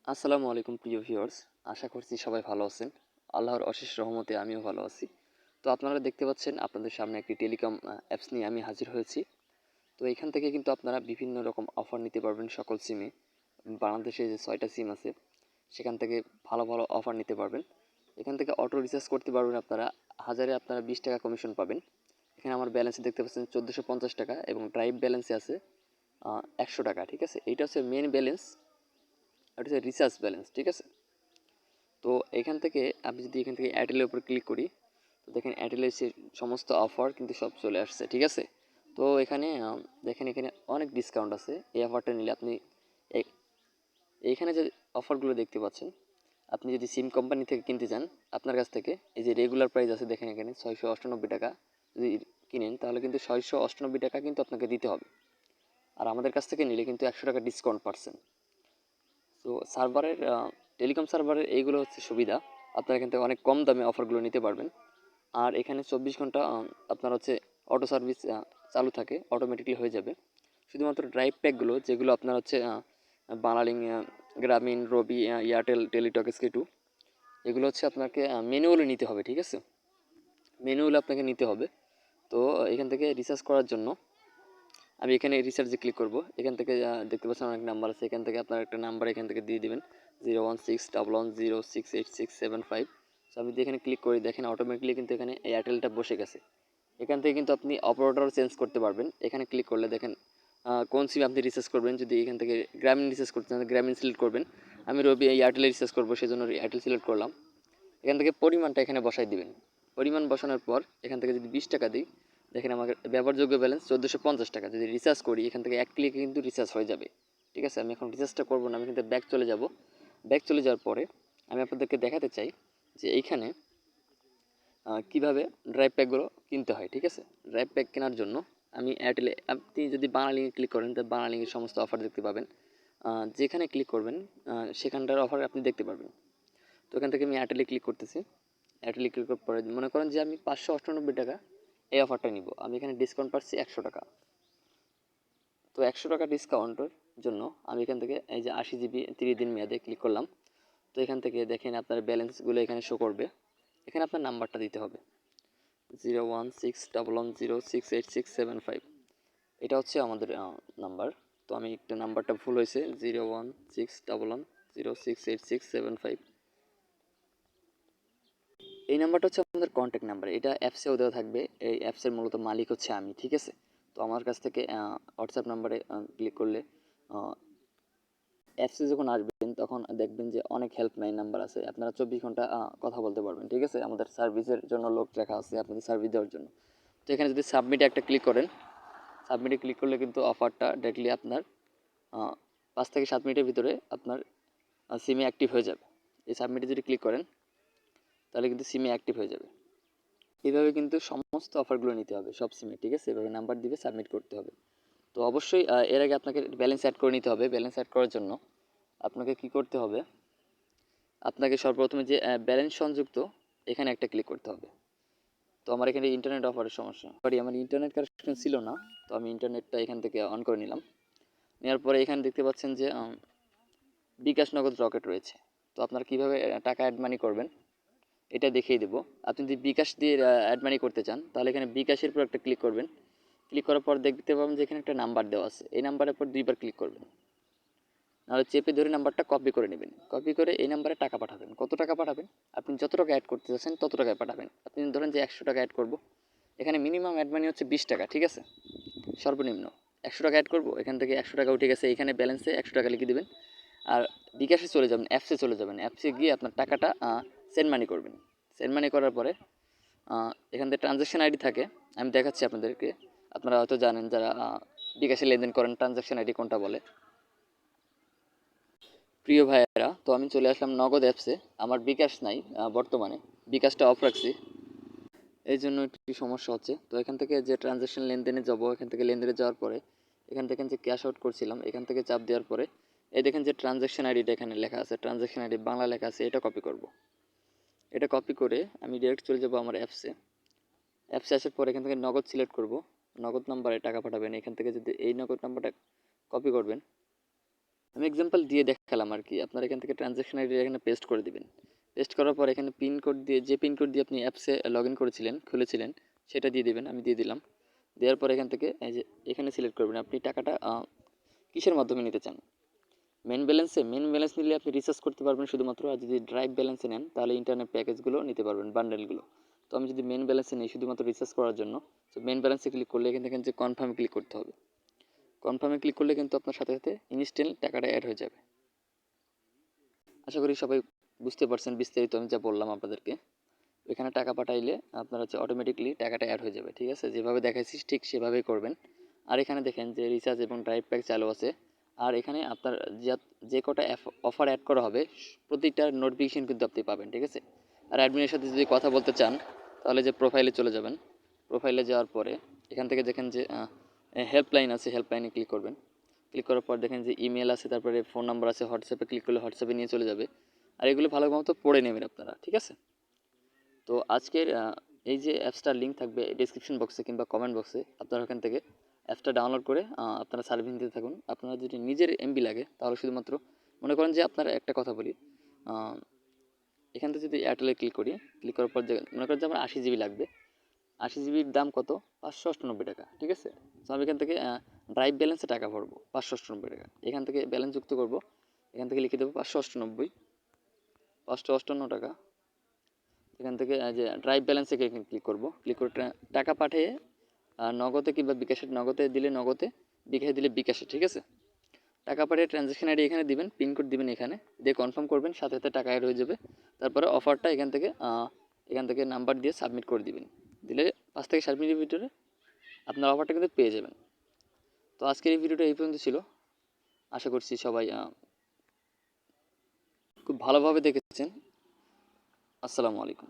আসসালামু আলাইকুম প্রিয় ভিউয়ার্স। আশা করছি সবাই ভালো আছেন। আল্লাহর অশেষ রহমতে আমিও ভালো আছি। তো আপনারা দেখতে পাচ্ছেন আপনাদের সামনে একটি টেলিকম অ্যাপস নিয়ে আমি হাজির হয়েছি। তো এখান থেকে কিন্তু আপনারা বিভিন্ন রকম অফার নিতে পারবেন সকল সিমে। বাংলাদেশে যে ৬টা সিম আছে সেখান থেকে ভালো, ভালো অফার নিতে পারবেন। এখান থেকে অটো রিচার্জ করতে পারবেন আপনারা। হাজারে আপনারা ৳২০ কমিশন পাবেন। এখানে আমার ব্যালেন্সে দেখতে পাচ্ছেন ৳১৪৫০ এবং ড্রাইভ ব্যালেন্সে আছে ৳১০০, ঠিক আছে? এইটা হচ্ছে মেইন ব্যালেন্স, এটা হচ্ছে রিচার্জ ব্যালেন্স, ঠিক আছে? তো এখান থেকে আমি যদি এখান থেকে এয়ারটেলের উপর ক্লিক করি, তো দেখেন এয়ারটেলের সে সমস্ত অফার কিন্তু সব চলে আসছে, ঠিক আছে? তো এখানে দেখেন এখানে অনেক ডিসকাউন্ট আছে। এই অফারটা নিলে আপনি এ- এইখানে যে অফারগুলো দেখতে পাচ্ছেন, আপনি যদি সিম কোম্পানি থেকে কিনতে চান, আপনার কাছ থেকে এই যে রেগুলার প্রাইস আছে দেখেন এখানে ৳৬৯৮ যদি কিনেন তাহলে কিন্তু ৳৬৯৮ কিন্তু আপনাকে দিতে হবে। আর আমাদের কাছ থেকে নিলে কিন্তু ৳১০০ ডিসকাউন্ট পাচ্ছেন। তো সার্ভারের টেলিকম সার্ভারের এইগুলো হচ্ছে সুবিধা। আপনারা এখান থেকে অনেক কম দামে অফারগুলো নিতে পারবেন। আর এখানে ২৪ ঘন্টা আপনার হচ্ছে অটো সার্ভিস চালু থাকে, অটোমেটিকলি হয়ে যাবে। শুধুমাত্র ড্রাইভ প্যাকগুলো যেগুলো আপনার হচ্ছে বাংলালিংক, গ্রামীণ, রবি, এয়ারটেল, টেলিটক, SK2, এগুলো হচ্ছে আপনাকে ম্যানুয়ালি নিতে হবে, ঠিক আছে? ম্যানুয়ালি আপনাকে নিতে হবে। তো এখান থেকে রিচার্জ করার জন্য আমি এখানে রিচার্জে ক্লিক করব। এখান থেকে দেখতে পাচ্ছেন অনেক নাম্বার আছে। এখান থেকে আপনার একটা নাম্বার এখান থেকে দিয়ে দিবেন 01611068675। সো আমি যদি এখানে ক্লিক করি দেখেন অটোমেটিকলি কিন্তু এখানে এয়ারটেলটা বসে গেছে। এখান থেকে কিন্তু আপনি অপারেটর চেঞ্জ করতে পারবেন। এখানে ক্লিক করলে দেখেন কোন সিম আপনি রিচার্জ করবেন। যদি এখান থেকে গ্রামীণ রিচার্জ করতে চান গ্রামীণ সিলেক্ট করবেন। আমি রবি এয়ারটেলে রিচার্জ করবো সেজন্য এয়ারটেল সিলেক্ট করলাম। এখান থেকে পরিমাণটা এখানে বসাই দিবেন। পরিমাণ বসানোর পর এখান থেকে যদি ৳২০ দিই, দেখেন আমার ব্যবহারযোগ্য ব্যালেন্স ৳১৪৫০। যদি রিচার্জ করি এখান থেকে এক ক্লিকে কিন্তু রিচার্জ হয়ে যাবে, ঠিক আছে? আমি এখন রিচার্জটা করবো না, আমি কিন্তু ব্যাক চলে যাব। ব্যাক চলে যাওয়ার পরে আমি আপনাদেরকে দেখাতে চাই যে এইখানে কীভাবে ড্রাইভ প্যাকগুলো কিনতে হয়, ঠিক আছে? ড্রাইভ প্যাক কেনার জন্য আমি এয়ারটেলে, আপনি যদি বাংলালিংকে ক্লিক করেন তো বাংলালিংকের সমস্ত অফার দেখতে পাবেন। যেখানে ক্লিক করবেন সেখানটার অফার আপনি দেখতে পারবেন। তো এখান থেকে আমি এয়ারটেলে ক্লিক করতেছি। এয়ারটেলে ক্লিক করার পরে মনে করেন যে আমি ৳৫৯৮ এই অফারটা নিব। আমি এখানে ডিসকাউন্ট পাচ্ছি ৳১০০। তো ৳১০০ ডিসকাউন্টের জন্য আমি এখান থেকে এই যে ৮০ GB ৩০ দিন মেয়াদে ক্লিক করলাম। তো এখান থেকে দেখেন আপনার ব্যালেন্সগুলো এখানে শো করবে। এখানে আপনার নাম্বারটা দিতে হবে 01611068675। এটা হচ্ছে আমাদের নাম্বার। তো আমি একটা নাম্বারটা ভুল হয়েছে, 01611068675। এই নাম্বারটা হচ্ছে আমাদের কন্ট্যাক্ট নাম্বার। এটা অ্যাপসেও দেওয়া থাকবে। এই অ্যাপসের মূলত মালিক হচ্ছে আমি, ঠিক আছে? তো আমার কাছ থেকে হোয়াটসঅ্যাপ নাম্বারে ক্লিক করলে অ্যাপসে যখন আসবেন তখন দেখবেন যে অনেক হেল্পলাইন নাম্বার আছে। আপনারা ২৪ ঘন্টা কথা বলতে পারবেন, ঠিক আছে? আমাদের সার্ভিসের জন্য লোক রাখা আছে আপনাদের সার্ভিস দেওয়ার জন্য। তো এখানে যদি সাবমিটে একটা ক্লিক করেন, সাবমিটে ক্লিক করলে কিন্তু অফারটা ডিরেক্টলি আপনার ৫ থেকে ৭ মিনিটের ভিতরে আপনার সিমে অ্যাক্টিভ হয়ে যাবে। এই সাবমিটে যদি ক্লিক করেন তাহলে কিন্তু সিমে অ্যাক্টিভ হয়ে যাবে। এভাবে কিন্তু সমস্ত অফারগুলো নিতে হবে সব সিমে, ঠিক আছে? এভাবে নাম্বার দিবে, সাবমিট করতে হবে। তো অবশ্যই এর আগে আপনাকে ব্যালেন্স অ্যাড করে নিতে হবে। ব্যালেন্স অ্যাড করার জন্য আপনাকে কি করতে হবে, আপনাকে সর্বপ্রথমে যে ব্যালেন্স সংযুক্ত এখানে একটা ক্লিক করতে হবে। তো আমার এখানে ইন্টারনেট অফারের সমস্যা, সরি আমার ইন্টারনেট কানেকশন ছিল না। তো আমি ইন্টারনেটটা এখান থেকে অন করে নিলাম। নেওয়ার পরে এখানে দেখতে পাচ্ছেন যে বিকাশ, নগদ, রকেট রয়েছে। তো আপনারা কীভাবে টাকা অ্যাড মানি করবেন এটা দেখিয়ে দেবো। আপনি যদি বিকাশ দিয়ে অ্যাড মানি করতে চান তাহলে এখানে বিকাশের উপর একটা ক্লিক করবেন। ক্লিক করার পর দেখতে পাবেন যে এখানে একটা নাম্বার দেওয়া আছে। এই নাম্বারের উপর ২বার ক্লিক করবেন। নাহলে চেপে ধরে নাম্বারটা কপি করে নেবেন। কপি করে এই নাম্বারে টাকা পাঠাবেন। কত টাকা পাঠাবেন? আপনি যত টাকা অ্যাড করতে চাচ্ছেন তত টাকায় পাঠাবেন। আপনি ধরেন যে ৳১০০ অ্যাড করব। এখানে মিনিমাম অ্যাড মানি হচ্ছে ৳২০, ঠিক আছে? সর্বনিম্ন ৳১০০ অ্যাড করব। এখান থেকে ৳১০০ উঠে গেছে। এখানে ব্যালেন্সে ৳১০০ লিখে দিবেন। আর বিকাশে চলে যাবেন, অ্যাপসে চলে যাবেন। অ্যাপসে গিয়ে আপনার টাকাটা সেন্ড মানি করবেন। সেন্ড মানি করার পরে এখান থেকে ট্রানজ্যাকশন আইডি থাকে। আমি দেখাচ্ছি আপনাদেরকে। আপনারা হয়তো জানেন যারা বিকাশে লেনদেন করেন ট্রানজ্যাকশন আইডি কোনটা বলে। প্রিয় ভাইয়েরা, তো আমি চলে আসলাম নগদ অ্যাপসে। আমার বিকাশ নাই বর্তমানে, বিকাশটা অফ রাখছি, এই জন্য একটু সমস্যা হচ্ছে। তো এখান থেকে যে ট্রানজ্যাকশন লেনদেনে যাবো, এখান থেকে লেনদেনে যাওয়ার পরে এখান থেকে যে ক্যাশ আউট করছিলাম এখান থেকে চাপ দেওয়ার পরে এই দেখেন যে ট্রানজ্যাকশন আইডিটা এখানে লেখা আছে, ট্রানজ্যাকশন আইডি বাংলা লেখা আছে, এটা কপি করব। এটা কপি করে আমি ডিরেক্ট চলে যাব আমার অ্যাপসে। অ্যাপসে আসার পর এখান থেকে নগদ সিলেক্ট করব। নগদ নাম্বারে টাকা পাঠাবেন। এখান থেকে যদি এই নগদ নাম্বারটা কপি করবেন, আমি এক্সাম্পল দিয়ে দেখালাম আর কি। আপনার এখান থেকে ট্রানজ্যাকশন আইডি এখানে পেস্ট করে দিবেন। পেস্ট করার পর এখানে পিন কোড দিয়ে, যে পিন কোড দিয়ে আপনি অ্যাপসে লগ ইন করেছিলেন, খুলেছিলেন, সেটা দিয়ে দিবেন। আমি দিয়ে দিলাম। দেওয়ার পর এখান থেকে এই যে এখানে সিলেক্ট করবেন আপনি টাকাটা কিসের মাধ্যমে নিতে চান। মেন ব্যালেন্স নিলে আপনি রিচার্জ করতে পারবেন শুধুমাত্র। আর যদি ড্রাইভ ব্যালেন্সে নেন তাহলে ইন্টারনেট প্যাকেজগুলো নিতে পারবেন, বান্ডেলগুলো। তো আমি যদি মেন ব্যালেন্সে নিই শুধুমাত্র রিচার্জ করার জন্য, তো মেন ব্যালেন্সে ক্লিক করলে এখান থেকে যে কনফার্মে ক্লিক করতে হবে। কনফার্মে ক্লিক করলে কিন্তু আপনার সাথে সাথে ইনস্ট্যান্ট টাকাটা অ্যাড হয়ে যাবে। আশা করি সবাই বুঝতে পারছেন বিস্তারিত আমি যা বললাম আপনাদেরকে। এখানে টাকা পাঠাইলে আপনার হচ্ছে অটোমেটিকলি টাকাটা অ্যাড হয়ে যাবে, ঠিক আছে? যেভাবে দেখাইছি ঠিক সেভাবেই করবেন। আর এখানে দেখেন যে রিচার্জ এবং ড্রাইভ প্যাক চালু আছে। আর এখানে আপনার যে কটা অফার অ্যাড করা হবে প্রতিটার নোটিফিকেশন কিন্তু আপনি পাবেন, ঠিক আছে? আর অ্যাডমিনের সাথে যদি কথা বলতে চান তাহলে যে প্রোফাইলে চলে যাবেন। প্রোফাইলে যাওয়ার পরে এখান থেকে দেখেন যে হেল্পলাইন আছে, হেল্পলাইনে ক্লিক করবেন। ক্লিক করার পর দেখেন যে ইমেল আছে, তারপরে ফোন নাম্বার আছে, হোয়াটসঅ্যাপে ক্লিক করলে হোয়াটসঅ্যাপে নিয়ে চলে যাবে। আর এগুলো ভালো মতো পড়ে নেবেন আপনারা, ঠিক আছে? তো আজকের এই যে অ্যাপসটার লিঙ্ক থাকবে ডিসক্রিপশন বক্সে কিংবা কমেন্ট বক্সে, আপনারা ওখান থেকে অ্যাপসটা ডাউনলোড করে আপনারা সার্ভিস দিতে থাকুন। আপনারা যদি নিজের এমবি লাগে তাহলে শুধুমাত্র মনে করেন যে আপনারা একটা কথা বলি, এখান থেকে যদি এয়ারটেলে ক্লিক করি, ক্লিক করার পর মনে করেন যে আমার 80 জিবি লাগবে। 80 জিবির দাম কত? 598 টাকা, ঠিক আছে? তো আমি এখান থেকে ড্রাইভ ব্যালেন্সে টাকা ভরবো 598 টাকা। এখান থেকে ব্যালেন্স যুক্ত করব, এখান থেকে লিখে দেবো 598 টাকা। এখান থেকে যে ড্রাইভ ব্যালেন্সে ক্লিক করব, ক্লিক করে টাকা পাঠিয়ে নগদে কিংবা বিকাশে, নগদে দিলে নগদে, বিকাশে দিলে বিকাশে, ঠিক আছে? টাকা পাঠিয়ে ট্রানজ্যাকশন আইডি এখানে দিবেন, পিন কোড দিবেন, এখানে দিয়ে কনফার্ম করবেন, সাথে সাথে টাকা অ্যাড হয়ে যাবে। তারপরে অফারটা এখান থেকে নাম্বার দিয়ে সাবমিট করে দিবেন। দিলে 5 থেকে 7 মিনিটের ভিতরে আপনার অফারটা কিন্তু পেয়ে যাবেন। তো আজকের এই ভিডিওটা এই পর্যন্ত ছিল। আশা করছি সবাই খুব ভালোভাবে দেখেছেন। আসসালামু আলাইকুম।